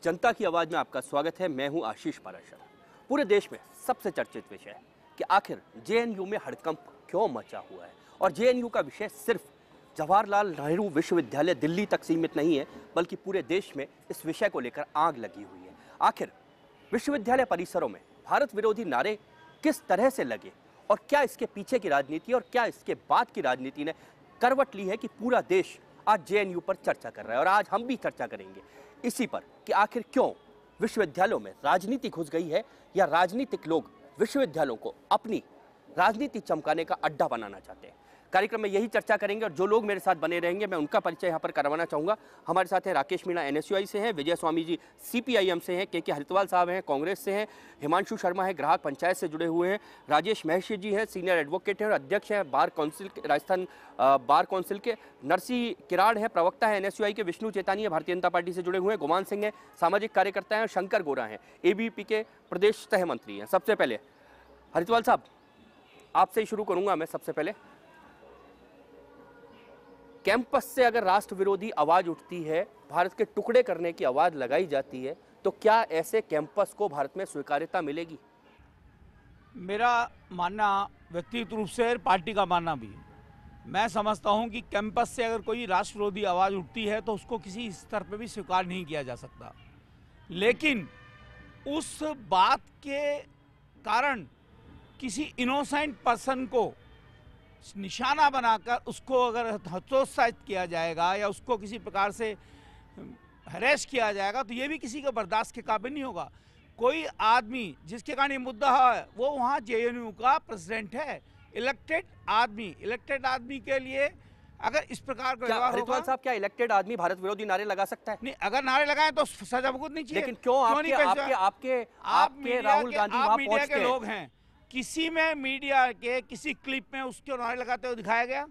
जनता की आवाज में आपका स्वागत है। मैं हूं आशीष पाराशर। पूरे देश में सबसे चर्चित विषय है कि आखिर जेएनयू में हड़कंप क्यों मचा हुआ है। और जेएनयू का विषय सिर्फ जवाहरलाल नेहरू विश्वविद्यालय दिल्ली तक सीमित नहीं है, बल्कि पूरे देश में इस विषय को लेकर आग लगी हुई है। आखिर विश्वविद्यालय परिसरों में भारत विरोधी नारे किस तरह से लगे और क्या इसके पीछे की राजनीति और क्या इसके बाद की राजनीति ने करवट ली है कि पूरा देश आज जेएनयू पर चर्चा कर रहा है। और आज हम भी चर्चा करेंगे इसी पर कि आखिर क्यों विश्वविद्यालयों में राजनीति घुस गई है या राजनीतिक लोग विश्वविद्यालयों को अपनी राजनीति चमकाने का अड्डा बनाना चाहते हैं। कार्यक्रम में यही चर्चा करेंगे और जो लोग मेरे साथ बने रहेंगे मैं उनका परिचय यहाँ पर करवाना चाहूँगा। हमारे साथ हैं राकेश मीणा एनएसयूआई से हैं, विजय स्वामी जी सीपीआईएम से हैं, के हरितवाल साहब हैं कांग्रेस से हैं, हिमांशु शर्मा है ग्राहक पंचायत से जुड़े हुए हैं, राजेश महर्षि जी हैं सीनियर एडवोकेट हैं और अध्यक्ष हैं bar council Rajasthan bar council के, नरसी किराड़ है प्रवक्ता है एनएसयूआई के, विष्णु चेतानी है भारतीय जनता पार्टी से जुड़े हुए हैं, गुमान सिंह है सामाजिक कार्यकर्ता हैं और शंकर गोरा हैं एबीवीपी के प्रदेश सह मंत्री हैं। सबसे पहले हरितवाल साहब आपसे ही शुरू करूंगा मैं। सबसे पहले कैंपस से अगर राष्ट्र विरोधी आवाज उठती है, भारत के टुकड़े करने की आवाज लगाई जाती है, तो क्या ऐसे कैंपस को भारत में स्वीकार्यता मिलेगी? मेरा मानना व्यक्तिगत रूप से पार्टी का मानना भी, मैं समझता हूं कि कैंपस से अगर कोई राष्ट्र विरोधी आवाज उठती है तो उसको किसी स्तर पर भी स्वीकार नहीं किया जा सकता। लेकिन उस बात के कारण किसी इनोसेंट पर्सन को निशाना बनाकर उसको अगर हतोत्साहित किया जाएगा या उसको किसी प्रकार से हरेस किया जाएगा तो ये भी किसी का बर्दाश्त के काबिल नहीं होगा। कोई आदमी जिसके कारण ये मुद्दा है वो वहाँ जेएनयू का प्रेसिडेंट है, इलेक्टेड आदमी के लिए अगर इस प्रकार का व्यवहार होगा। साहब क्या इलेक्टेड आदमी भारत विरोधी नारे लगा सकता है? नहीं, अगर नारे लगाए तो सजा भुगतनी चाहिए। लेकिन क्यों आपके राहुल गांधी वहां पहुंचते हैं? लोग हैं, किसी में मीडिया के किसी क्लिप में उसके नारे लगाते हुए दिखाया गया?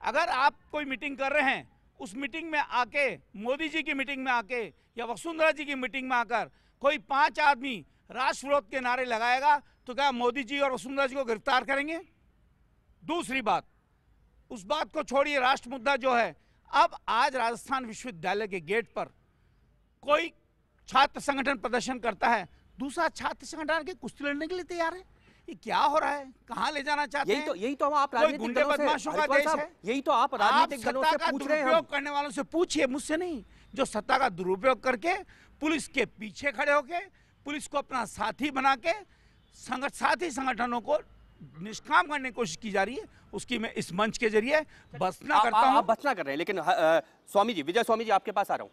अगर आप कोई मीटिंग कर रहे हैं, उस मीटिंग में आके मोदी जी की मीटिंग में आके या वसुंधरा जी की मीटिंग में आकर कोई 5 आदमी राष्ट्र विरोध के नारे लगाएगा तो क्या मोदी जी और वसुंधरा जी को गिरफ्तार करेंगे? दूसरी बात, उस बात को छोड़िए, राष्ट्र मुद्दा जो है, अब आज राजस्थान विश्वविद्यालय के गेट पर कोई छात्र संगठन प्रदर्शन करता है, दूसरा छात्र संगठन के कुश्ती लड़ने के लिए तैयार है। ये क्या हो रहा है? कहाँ ले जाना चाहते हैं? यही तो आप राजनीतिक दलों से, बदमाशों का देश है। यही तो आप राजनीतिक दलों से पूछ रहे हैं। दुरुपयोग करने वालों से पूछिए, मुझसे नहीं। जो सत्ता का दुरुपयोग करके पुलिस के पीछे खड़े होके पुलिस को अपना साथी बना के साथी संगठनों को निष्काम करने की कोशिश की जा रही है, उसकी मैं इस मंच के जरिए भर्त्सना करता हूं। आप भर्त्सना कर रहे हैं, लेकिन स्वामी जी, विजय स्वामी जी आपके पास आ रहा हूं।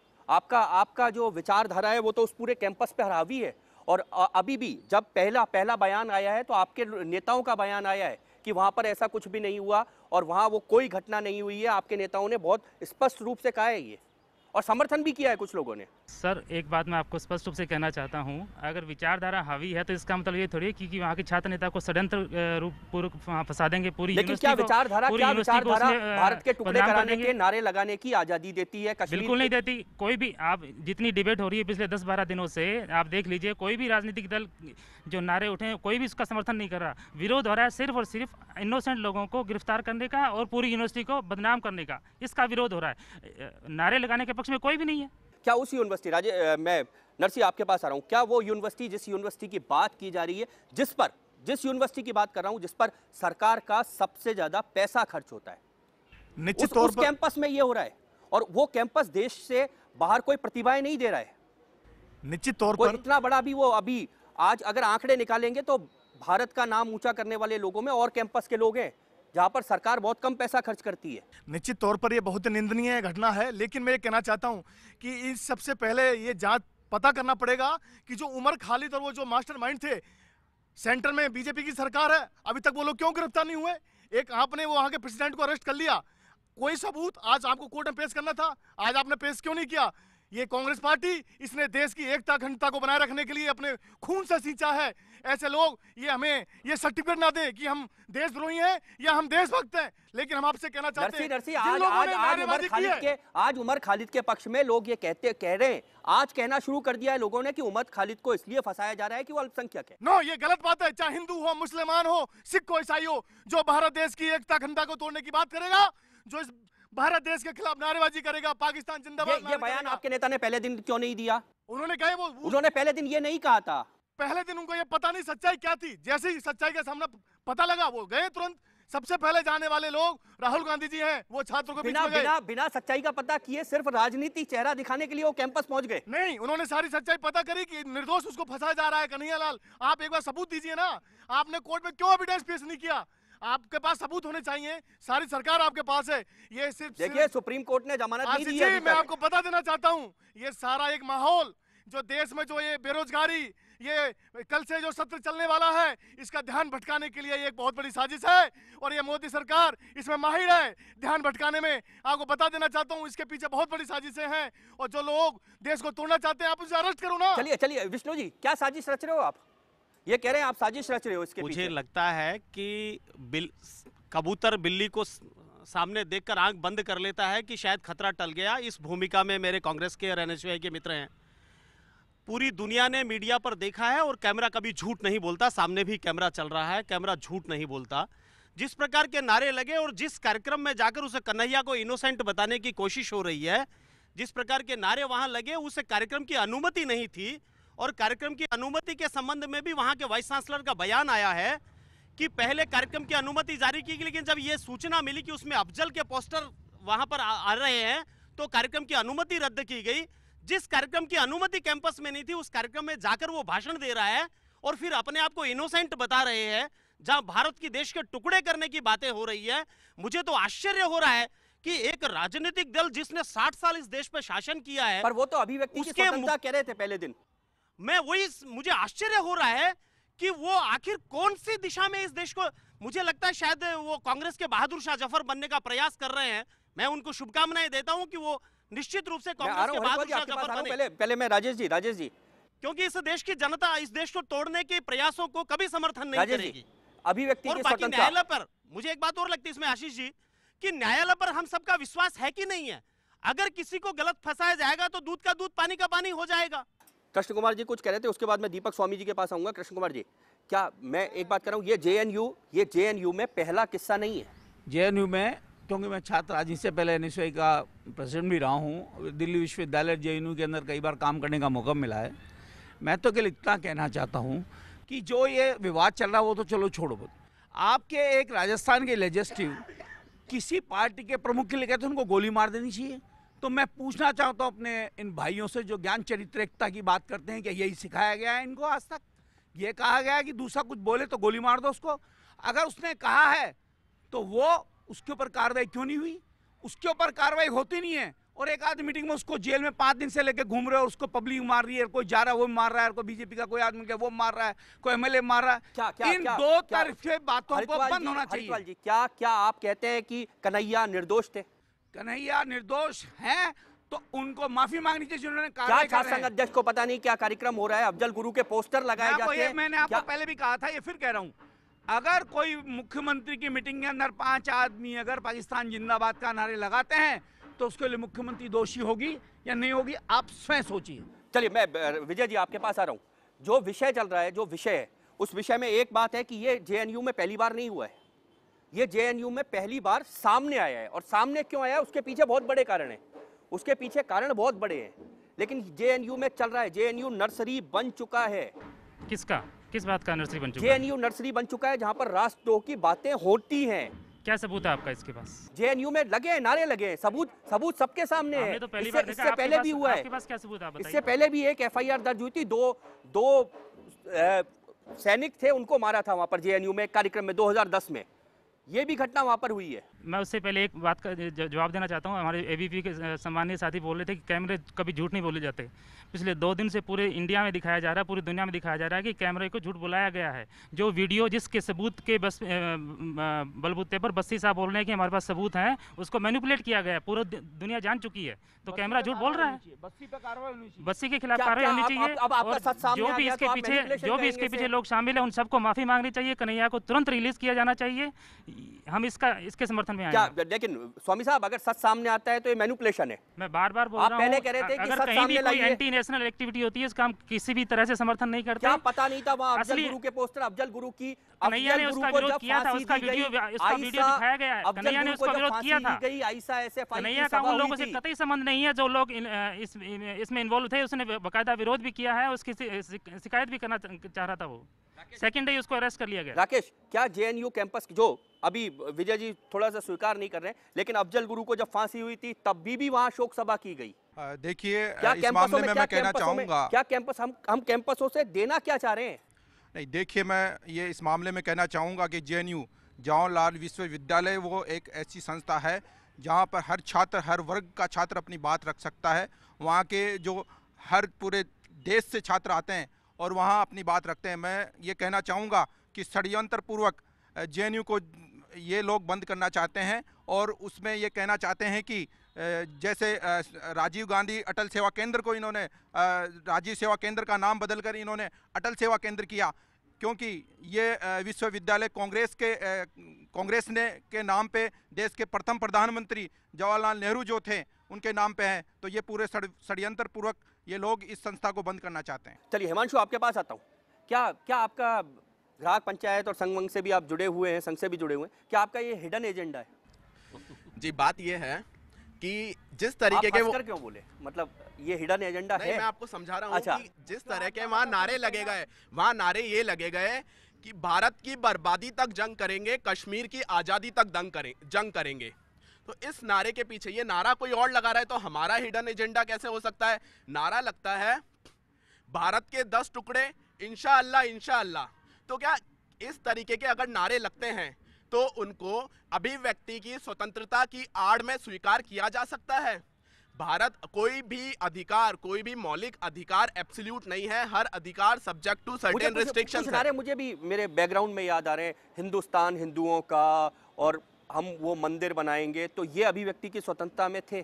आपका जो विचारधारा है वो तो उस पूरे कैंपस पे हावी है। और अभी भी जब पहला बयान आया है तो आपके नेताओं का बयान आया है कि वहां पर ऐसा कुछ भी नहीं हुआ और वहां वो कोई घटना नहीं हुई है। आपके नेताओं ने बहुत स्पष्ट रूप से कहा है ये, और समर्थन भी किया है कुछ लोगों ने। सर एक बात मैं आपको स्पष्ट रूप से कहना चाहता हूं, अगर विचारधारा हावी है तो इसका मतलब ये थोड़ी है कि वहाँ के छात्र नेता को षड्यंत्र रूप पूर्वक फंसा देंगे पूरी यूनिवर्सिटी को। लेकिन क्या विचारधारा भारत के टुकड़े कराने के नारे लगाने की आजादी देती है? बिल्कुल नहीं देती। कोई भी, आप जितनी डिबेट हो रही है पिछले 10-12 दिनों से, आप देख लीजिए, कोई भी राजनीतिक दल जो नारे उठे हैं कोई भी उसका समर्थन नहीं कर रहा। विरोध हो रहा है सिर्फ और सिर्फ इनोसेंट लोगों को गिरफ्तार करने का और पूरी यूनिवर्सिटी को बदनाम करने का, इसका विरोध हो रहा है। नारे लगाने के पक्ष में कोई भी नहीं है। क्या उस यूनिवर्सिटी, मैं नरसी आपके पास आ रहा हूं, क्या वो यूनिवर्सिटी, जिस यूनिवर्सिटी की बात की जा रही है, जिस यूनिवर्सिटी की बात कर रहा हूं जिस पर सरकार का सबसे ज्यादा पैसा खर्च होता है, निश्चित तौर पर कैंपस में ये हो रहा है और वो कैंपस देश से बाहर कोई प्रतिभाएं नहीं दे रहा है? निश्चित तौर पर इतना बड़ा भी वो अभी आज अगर आंकड़े निकालेंगे तो भारत का नाम ऊंचा करने वाले लोगों में और कैंपस के लोग हैं जहां पर सरकार बहुत कम पैसा खर्च करती है। निश्चित तौर पर यह बहुत निंदनीय घटना है, लेकिन मैं ये कहना चाहता हूं कि इस सबसे पहले ये जांच पता करना पड़ेगा कि जो उमर खालिद और वो जो मास्टरमाइंड थे, सेंटर में बीजेपी की सरकार है, अभी तक वो लोग क्यों गिरफ्तार नहीं हुए? एक आपने वहां के प्रेसिडेंट को अरेस्ट कर लिया, कोई सबूत आज आपको कोर्ट में पेश करना था, आज आपने पेश क्यों नहीं किया? ये कांग्रेस पार्टी, इसने देश की एकता अखंडता को बनाए रखने के लिए अपने खून से सींचा है। ऐसे लोग ये हमें ये सर्टिफिकेट ना दे कि हम देशद्रोही हैं या हम देशभक्त हैं, लेकिन हम आपसे कहना चाहते हैं आज उमर खालिद के पक्ष में लोग ये कह रहे हैं, आज कहना शुरू कर दिया है लोगों ने कि उमर खालिद को इसलिए फंसाया जा रहा है कि वो अल्पसंख्यक है। नो, ये गलत बात है। चाहे हिंदू हो, मुसलमान हो, सिख हो, ईसाई हो, जो भारत देश की एकता अखंडता को तोड़ने की बात करेगा, जो इस भारत देश के खिलाफ नारेबाजी करेगा, पाकिस्तान जिंदाबाद। ये बयान आपके नेता ने पहले दिन क्यों नहीं दिया? उन्होंने कहे वो उन्होंने पहले दिन ये नहीं कहा था। पहले दिन उनको ये पता नहीं सच्चाई क्या थी, जैसे ही सच्चाई का सामना पता लगा वो गए तुरंत। सबसे पहले जाने वाले लोग राहुल गांधी जी हैं, वो छात्रों के बीच में गए। बिना सच्चाई का पता किए सिर्फ राजनीति चेहरा दिखाने के लिए वो कैंपस पहुंच गए। नहीं, उन्होंने सारी सच्चाई पता करी कि निर्दोष उसको फंसाया जा रहा है। कन्हैया लाल, आप एक बार सबूत दीजिए ना, आपने कोर्ट में क्यों एविडेंस पेश नहीं किया? आपके पास सबूत होने चाहिए, सारी सरकार आपके पास है। ये सिर्फ देखिए सुप्रीम कोर्ट ने जमानत नहीं दी है। मैं आपको बता देना चाहता हूँ, ये सारा एक माहौल जो देश में जो ये बेरोजगारी, ये कल से जो सत्र चलने वाला है, इसका ध्यान भटकाने के लिए ये एक बहुत बड़ी साजिश है और ये मोदी सरकार इसमें माहिर है ध्यान भटकाने में। आपको बता देना चाहता हूँ, इसके पीछे बहुत बड़ी साजिशें हैं और जो लोग देश को तोड़ना चाहते हैं, आप उनसे अरेस्ट करो ना। चलिए विष्णु जी, क्या साजिश रच रहे हो आप? ये कह रहे हैं आप साजिश रच रहे हो इसके मुझे पीछे। लगता है कि कबूतर बिल्ली को सामने देखकर आंख बंद कर लेता है कि शायद खतरा टल गया। इस भूमिका में मेरे कांग्रेस के और एनएसयूआई के मित्र हैं। पूरी दुनिया ने मीडिया पर देखा है और कैमरा कभी झूठ नहीं बोलता। सामने भी कैमरा चल रहा है, कैमरा झूठ नहीं बोलता। जिस प्रकार के नारे लगे और जिस कार्यक्रम में जाकर उसे कन्हैया को इनोसेंट बताने की कोशिश हो रही है, जिस प्रकार के नारे वहां लगे, उस कार्यक्रम की अनुमति नहीं थी। और कार्यक्रम की अनुमति के संबंध में भी वहां के वाइस चांसलर का बयान आया है कि पहले कार्यक्रम की अनुमति जारी की गई, लेकिन जब यह सूचना मिली कि उसमें अफजल के पोस्टर वहां पर आ रहे हैं तो कार्यक्रम की अनुमति रद्द की गई। जिस कार्यक्रम की अनुमति कैंपस में नहीं थी, उस कार्यक्रम में जाकर वो भाषण दे रहा है और फिर अपने आप को इनोसेंट बता रहे हैं, जहां भारत की देश के टुकड़े करने की बातें हो रही है। मुझे तो आश्चर्य हो रहा है कि एक राजनीतिक दल जिसने 60 साल इस देश पर शासन किया है, पर वो तो अभिव्यक्ति की स्वतंत्रता कह रहे थे पहले दिन। मुझे आश्चर्य हो रहा है कि वो आखिर कौन सी दिशा में इस देश को, मुझे लगता है शायद वो कांग्रेस के बहादुर शाह जफर बनने का प्रयास कर रहे हैं। मैं उनको शुभकामनाएं देता हूं कि वो निश्चित रूप से कांग्रेस के बहादुर शाह जफर बने। पहले मैं राजेश जी, क्योंकि इस देश की जनता इस देश को तोड़ने के प्रयासों को कभी समर्थन नहीं करेगी। अभिव्यक्ति और बाकी न्यायालय पर मुझे एक बात और लगती है इसमें आशीष जी, कि न्यायालय पर हम सबका विश्वास है कि नहीं है? अगर किसी को गलत फंसाया जाएगा तो दूध का दूध पानी का पानी हो जाएगा। कृष्ण कुमार जी कुछ कह रहे थे, उसके बाद मैं दीपक स्वामी जी के पास आऊंगा। कृष्ण कुमार जी, क्या मैं एक बात कर रहा हूं, ये जेएनयू में पहला किस्सा नहीं है। जेएनयू में, क्योंकि मैं छात्र राजनीति से पहले एनएसयूआई का प्रेसिडेंट भी रहा हूँ, दिल्ली विश्वविद्यालय जेएनयू के अंदर कई बार काम करने का मौका मिला है। मैं तो केवल इतना कहना चाहता हूँ कि जो ये विवाद चल रहा है वो तो चलो छोड़ो, आपके एक राजस्थान के लेजिस्लेटिव किसी पार्टी के प्रमुख के लिए कहते हैं उनको गोली मार देनी चाहिए। तो मैं पूछना चाहता हूँ अपने इन भाइयों से जो ज्ञान चरित्र एकता की बात करते हैं, कि यही सिखाया गया है इनको? आज तक ये कहा गया है कि दूसरा कुछ बोले तो गोली मार दो उसको? अगर उसने कहा है तो वो उसके ऊपर कार्रवाई क्यों नहीं हुई? उसके ऊपर कार्रवाई होती नहीं है और एक आध मीटिंग में उसको जेल में 5 दिन से लेके घूम रहे हो, उसको पब्लिक मार रही है, कोई जा रहा है वो मार रहा है, कोई बीजेपी का कोई आदमी क्या वो मार रहा है, कोई एमएलए मार रहा है। इन दो तरफे बातों को बंद होना चाहिए। जी, क्या आप कहते हैं कि कन्हैया निर्दोष थे? कन्हैया निर्दोष हैं तो उनको माफी मांगनी चाहिए जिन्होंने क्या छात्र संघ अध्यक्ष को पता नहीं क्या कार्यक्रम हो रहा है? अफजल गुरु के पोस्टर लगाए जाते हैं। मैंने आपको पहले भी कहा था, ये फिर कह रहा हूँ, अगर कोई मुख्यमंत्री की मीटिंग के अंदर 5 आदमी अगर पाकिस्तान जिंदाबाद का नारे लगाते हैं तो उसके लिए मुख्यमंत्री दोषी होगी या नहीं होगी, आप स्वयं सोचिए। चलिए मैं विजय जी आपके पास आ रहा हूँ। जो विषय चल रहा है, जो विषय है, उस विषय में एक बात है कि ये जेएनयू में पहली बार नहीं हुआ है, ये जेएनयू में पहली बार सामने आया है। और सामने क्यों आया है उसके पीछे बहुत बड़े कारण हैं, उसके पीछे कारण बहुत बड़े हैं, लेकिन जेएनयू में चल रहा है। जेएनयू नर्सरी बन चुका है। किस बात का नर्सरी बन चुका है? जेएनयू नर्सरी बन चुका है जहां पर राष्ट्रद्रोह की बातें होती हैं। क्या सबूत है आपका इसके पास? जेएनयू में लगे हैं, नारे लगे हैं, सबूत सबके सामने है। तो इससे पहले भी हुआ है। आपके पास क्या सबूत है? इससे पहले भी एक एफआईआर दर्ज हुई थी, दो सैनिक थे, उनको मारा था वहां पर जेएनयू में कार्यक्रम में 2010 में। ये भी घटना वहां पर हुई है। मैं उससे पहले एक बात का जवाब देना चाहता हूं। हमारे एबीपी के सम्मानीय साथी बोल रहे थे कि कैमरे कभी झूठ नहीं बोले जाते। पिछले 2 दिन से पूरे इंडिया में दिखाया जा रहा है, पूरी दुनिया में दिखाया जा रहा है कि कैमरे को झूठ बुलाया गया है। जो वीडियो जिसके सबूत के बलबूते पर बस्सी साहब बोल रहे हैं कि हमारे पास सबूत हैं, उसको मैनिपुलेट किया गया है, पूरी दुनिया जान चुकी है। तो कैमरा झूठ बोल रहा है। बस्सी के खिलाफ कार्रवाई होनी चाहिए। जो भी इसके पीछे लोग शामिल है उन सबको माफी मांगनी चाहिए। कन्हैया को तुरंत रिलीज किया जाना चाहिए। हम इसके समर्थन में आए क्या हैं। लेकिन स्वामी साहब अगर सच सामने आता है तो ये मैनिपुलेशन है। मैं बार बार बोल आप रहा पहले हूँ, कह रहे थे कि अगर सच कहीं भी सामने कोई लाइए। एंटी नेशनल एक्टिविटी होती है इसका हम किसी भी तरह से समर्थन नहीं करते। क्या पता नहीं था वहाँ अफजल असली- गुरु के पोस्टर, अफजल गुरु की कन्हैया ने अफजल उसका गुरु को विरोध जब किया था, फांसी उसका दी गई, वीडियो आयशा- दिखाया गया है। अफजल कन्हैया ने गुरु को उसका जब विरोध फांसी किया दी था। गई, आयशा SFI कन्हैया की का सभा उन हुई लोगों से थी। कतई संबंध नहीं है जो लोग इसमें इन्वॉल्व थे। उसने बाकायदा विरोध भी किया है, उसकी शिकायत भी करना चाह रहा था वो। सेकेंड डे उसको अरेस्ट कर लिया गया। राकेश, क्या JNU कैंपस जो अभी विजय जी थोड़ा सा स्वीकार नहीं कर रहे हैं, लेकिन अफजल गुरु को जब फांसी हुई थी तब भी वहां शोक सभा की गई। देखिए क्या इस कैंपसों मामले में में क्या मैं कहना कैंपसों में चाहूँगा, क्या कैंपस हम कैंपसों से देना क्या चाह रहे हैं? नहीं देखिए मैं ये इस मामले में कहना चाहूँगा कि JNU जवाहरलाल विश्वविद्यालय वो एक ऐसी संस्था है जहाँ पर हर छात्र, हर वर्ग का छात्र अपनी बात रख सकता है। वहाँ के जो हर पूरे देश से छात्र आते हैं और वहाँ अपनी बात रखते हैं। मैं ये कहना चाहूँगा कि षड्यंत्रपूर्वक JNU को ये लोग बंद करना चाहते हैं और उसमें ये कहना चाहते हैं कि जैसे राजीव गांधी अटल सेवा केंद्र को इन्होंने राजीव सेवा केंद्र का नाम बदलकर इन्होंने अटल सेवा केंद्र किया, क्योंकि ये विश्वविद्यालय कांग्रेस ने के नाम पे देश के प्रथम प्रधानमंत्री जवाहरलाल नेहरू जो थे उनके नाम पे है। तो ये पूरे षड्यंत्र पूर्वक ये लोग इस संस्था को बंद करना चाहते हैं। चलिए हिमांशु, आपके पास आता हूँ। क्या आपका ग्राहक पंचायत और संघ से भी आप जुड़े हुए हैं, संघ से भी जुड़े हुए हैं, क्या आपका ये हिडन एजेंडा है? जी बात ये है कि जिस तरीके के आप हंसकर क्यों बोले, मतलब ये हिडन एजेंडा नहीं, है? मैं आपको समझा रहा हूँ अच्छा। कि जिस तरह के वहाँ नारे लगे गए, वहाँ नारे ये लगे गए कि भारत की बर्बादी तक जंग करेंगे, कश्मीर की आज़ादी तक जंग करेंगे। तो इस नारे के पीछे ये नारा कोई और लगा रहा है तो हमारा हिडन एजेंडा कैसे हो सकता है? नारा लगता है भारत के 10 टुकड़े इंशाअल्लाह इंशाअल्लाह। तो क्या इस तरीके के अगर नारे लगते हैं तो उनको अभिव्यक्ति की स्वतंत्रता की आड़ में स्वीकार किया जा सकता है? भारत कोई भी अधिकार, कोई भी मौलिक अधिकार एब्सोल्यूट नहीं है। हर अधिकार सब्जेक्ट टू सर्टेन रिस्ट्रिक्शंस है। मुझे भी मेरे बैकग्राउंड में याद आ रहे हैं, हिंदुस्तान हिंदुओं का और हम वो मंदिर बनाएंगे, तो ये अभिव्यक्ति की स्वतंत्रता में थे।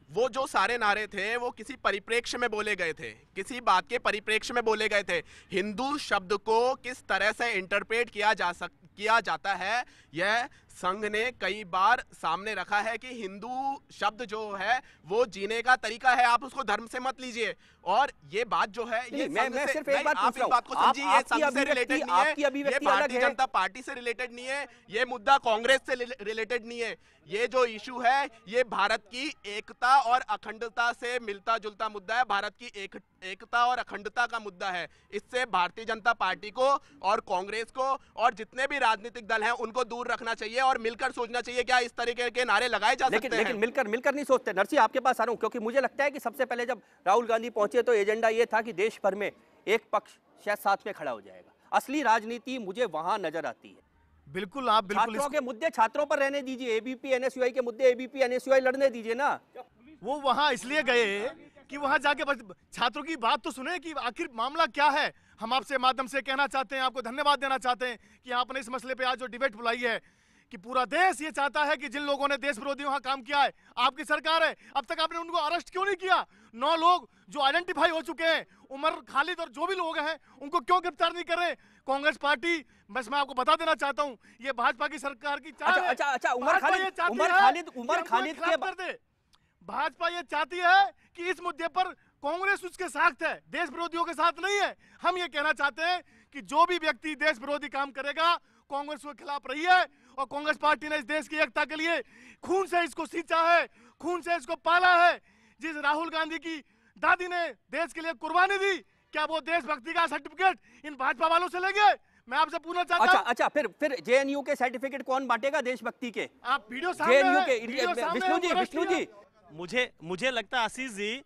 वो जो सारे नारे थे वो किसी परिप्रेक्ष्य में बोले गए थे, किसी बात के परिप्रेक्ष्य में बोले गए थे। हिंदू शब्द को किस तरह से इंटरप्रेट किया जाता है, यह संघ ने कई बार सामने रखा है कि हिंदू शब्द जो है वो जीने का तरीका है, आप उसको धर्म से मत लीजिए। और ये बात जो है ये मैं सिर्फ एक बात आप पूछ रहा इस बात को हूं। समझिए, ये संघ से रिलेटेड नहीं है, आपकी ये अभिव्यक्ति अलग भारतीय है। जनता पार्टी से रिलेटेड नहीं है, ये मुद्दा कांग्रेस से रिलेटेड नहीं है। ये जो इशू है ये भारत की एकता और अखंडता से मिलता जुलता मुद्दा है, भारत की एकता और अखंडता का मुद्दा है। इससे भारतीय जनता पार्टी को और कांग्रेस को और जितने भी राजनीतिक दल हैं उनको दूर रखना चाहिए और मिलकर सोचना चाहिए क्या इस तरीके के नारे लगाए जा सकते हैं। लेकिन मिलकर नहीं सोचते। नरसिंह, आपके पास आ रहा हूं क्योंकि मुझे लगता है कि सबसे पहले जब राहुल गांधी पहुंचे तो एजेंडा ये था कि देश भर में एक पक्ष शायद साथ में खड़ा हो जाएगा। असली राजनीति मुझे वहां नजर आती है। बिल्कुल, आप बिल्कुल छात्रों के मुद्दे छात्रों पर रहने दीजिए, ABP NSUI के मुद्दे ABP NSUI लड़ने दीजिए ना। वो वहां इसलिए गए कि वहां जाके छात्रों की बात तो सुने कि आखिर मामला क्या है। हम आपसे माध्यम से कहना चाहते हैं, आपको धन्यवाद देना चाहते हैं कि आपने इस मसले पे आज जो डिबेट बुलाई है कि पूरा देश ये चाहता है कि जिन लोगों ने देश विरोधी वहां काम किया है, आपकी सरकार है, अब तक आपने उनको अरेस्ट क्यों नहीं किया? 9 लोग जो आइडेंटिफाई हो चुके हैं, उमर खालिद और जो भी लोग हैं, उनको क्यों गिरफ्तार नहीं कर रहे? कांग्रेस पार्टी, बस मैं आपको बता देना चाहता हूं, ये भाजपा की सरकार की चाल है। अच्छा, उमर खालिद के भाजपा ये चाहती है कि इस मुद्दे पर कांग्रेस उसके साथ है, देश विरोधियों के साथ नहीं है। हम ये कहना चाहते हैं कि जो भी व्यक्ति देश विरोधी काम करेगा, कांग्रेस के खिलाफ रही है और कांग्रेस पार्टी ने इस देश की एकता के लिए खून से इसको सींचा है, खून से इसको पाला है। जिस राहुल गांधी की दादी ने देश के लिए कुर्बानी दी, क्या वो देशभक्ति का सर्टिफिकेट इन भाजपा वालों से लेंगे? मैं आपसे पूछना चाहता हूं। अच्छा, फिर JNU के सर्टिफिकेट कौन बांटेगा देशभक्ति के? आप वीडियो सामने JNU है, के वीडियो सामने है, विष्णु जी मुझे लगता है आशीष जी,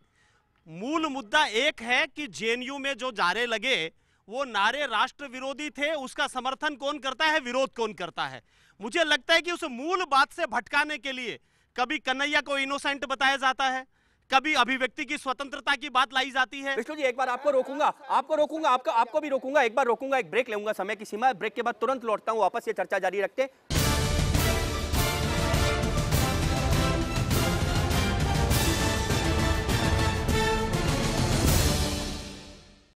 मूल मुद्दा एक है कि JNU में जो नारे लगे वो नारे राष्ट्र विरोधी थे, उसका समर्थन कौन करता है, विरोध कौन करता है। मुझे लगता है कि उस मूल बात से भटकाने के लिए कभी कन्हैया को इनोसेंट बताया जाता है, कभी अभिव्यक्ति की स्वतंत्रता की बात लाई जाती है। विष्णु जी, एक बार आपको रोकूंगा, आपको भी रोकूंगा, एक बार रोकूंगा, एक ब्रेक लूंगा, समय की सीमा है। ब्रेक के बाद तुरंत लौटता हूं वापस, ये चर्चा जारी रखते हैं।